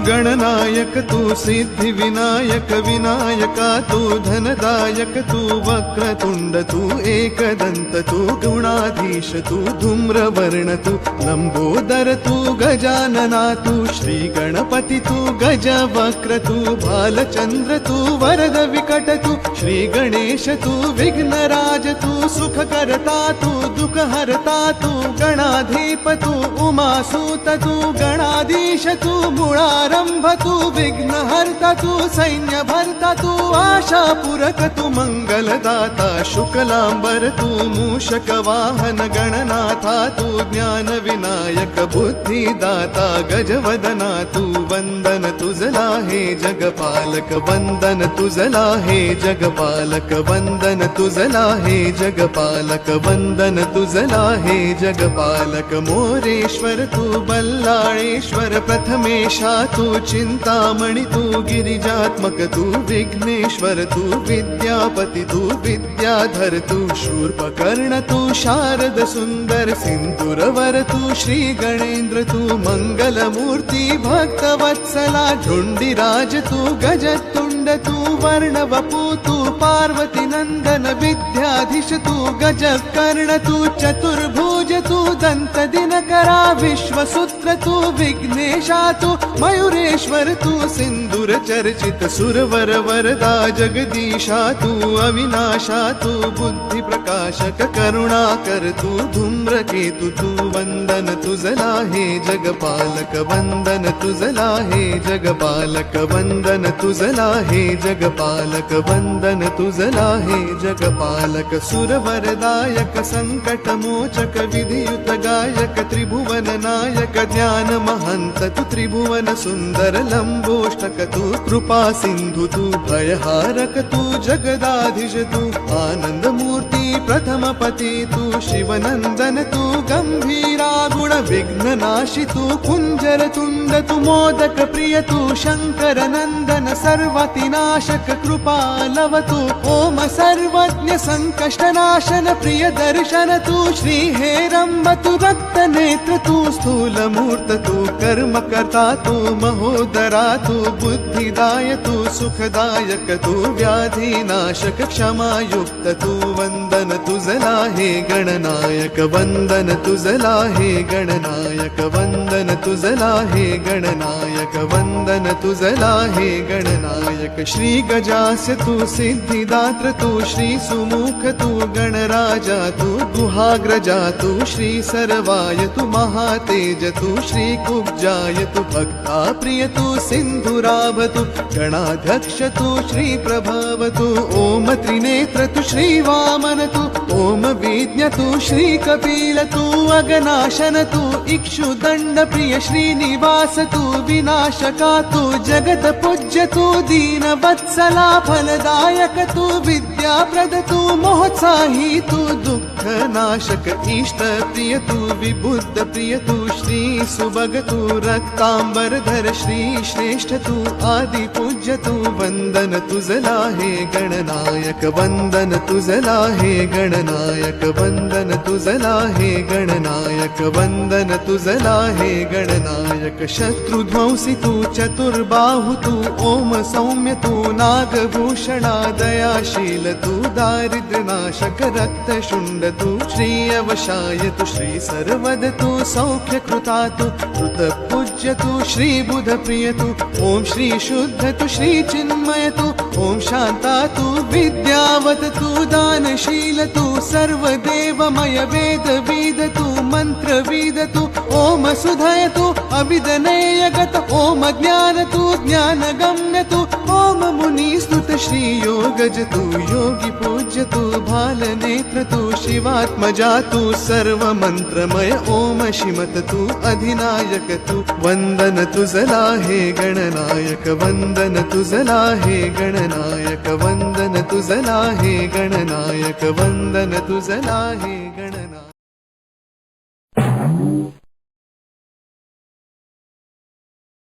गणनायक तू सिद्धि विनायक विनायका तू धनदायक तू वक्रतुंड तू एकदंत तू गुणाधीश तू धूम्रवर्ण तू लंबोदर तू गजानना तू श्री गणपति तू गजवक्र तू बालचंद्र तू वरद विकट तू श्री गणेश तू विघ्नराज तू सुखकर्ता तू दुःखहर्ता तू गणाधीप तू उमासूत तू गणाधीश तू मूळारंभ तू विघ्नहर्ता तू सैन्यभर्ता तू आशापूरक तू मंगलदाता शुक्लांबर तू मूषक वाहन गणनाथा तू ज्ञान विनायक बुद्धिदाता गजवदना तू वंदन तुझला हे जगपालक वंदन तुझला हे जगपालक वंदन तुझला हे जगपालक वंदन तुझला हे जगपालक मोरेश्वर तू बल्लाळेश्वर प्रथमेशा तू चिंतामणि तू गिरिजात्मक तू विघ्नेश्वर तू विद्यापति तू विद्याधर तू शूर्पकर्ण तू शारद सुंदर सिंदूरवर तू श्री गणेंद्र तू मंगलमूर्ती भक्तवत्सला झुंडीराज तू गजतुंड तू वर्णवपू तू पार्वती नंदन विद्याधीश तू गजकर्ण तू चतुर्भुज तू दंत दिनकरा विश्वसूत्र तू विघ्नेशा तू मयूरेश्वर तू सिंदूर चर्चित सुरवर वरदा जगदीशा तू अविनाशा तू बुद्धि प्रकाशक करुणाकर तू धूम्रकेतु तू वंदन तुझला हे जगपालक वंदन तुझला हे जगपालक वंदन तुझला हे जगपालक वंदन तुझला हे जगपालक सुरवरदायक संकट मोचक विधियुत गायक त्रिभुवन नायक ज्ञान महंत तू त्रिभुवन सुंदर लंबोष्टक तू कृपा सिंधु तू भयहारक तू जगदाधीश तू आनंद मूर्ति प्रथम पति तू शिवनंदन तू गंभीरा गुण विघ्ननाशी तू कुंजर तुंड तू मोदक प्रिय तू शंकर नंदन सर्वतिनाशक कृपालव तू ओम सर्वज्ञ संकष्टनाशन प्रिय दर्शन तू श्री हेरंब तू रक्त नेत्र तू स्थूल मूर्त तू कर्म कर्ता तू महोदरा तू बुद्धिदाय तू सुखदायक तू व्याधिनाशक क्षमायुक्त तू वंदन तुझला हे गणनायक वंदन तुझला हे गणनायक वंदन तुझला हे गणनायक वंदन तुझला हे गणनायक श्री गजास्य तू सिद्धिदात्र तू श्री सुमुख तू गणराजा तू गुहाग्रजा तू श्री सर्वाय तू महातेज तू श्री कुब्जाय तू भक्ता प्रिय तू सिंधुराभ तू गणाध्यक्ष तू श्री प्रभव तू ओम त्रिनेत्र तू श्री वामन तू ओम विज्ञ तू श्री कपिल तू अगनाशन तू इक्षुदंड प्रिय श्रीनिवास तू विनाशका तू जगत पूज्य तू दीन वत्सला फलदायक तू विद्याप्रद तू मोहत्साही तू दुःख नाशक इष्ट प्रिय तू विबुद्ध प्रिय तू श्री सुभग तू रक्तांबरधर श्री श्रेष्ठ तू आदि पूज्य तू वंदन तुझला हे गणनायक वंदन तुझला हे गणनायक वंदन तुझला हे गणनायक वंदन तुझला हे गणनायक शत्रुध्वंसी तू चतुर्बाहु तू ओम सौम्य तू नागभूषणा दयाशील तू दारिद्र्यनाशक रक्तशुंड तू श्री अवशाय तू श्री सर्वद तू सौख्य कृता तू कृत पूज्य तू श्री बुध प्रिय तू ओम श्री शुद्ध तू श्री चिन्मय तू ओम शांता तू विद्यावत तू दानशील तू सर्वदेवमय वेद विद तू मंत्र विद तू ओम सुधय तू अविदनेयगत ओम ज्ञान तू ज्ञान गम्य तू ओम मुनि स्तुत श्री योगज तू योगी पूज्य तू भाल नेत्र तू शिवात्मजा तू सर्व मंत्रमय ओम शिमत तू अधिनायक तू वंदन तुझला हे गणनायक वंदन तुझला हे गणनायक वंदन तुझला हे गणनायक वंदन तुझला हे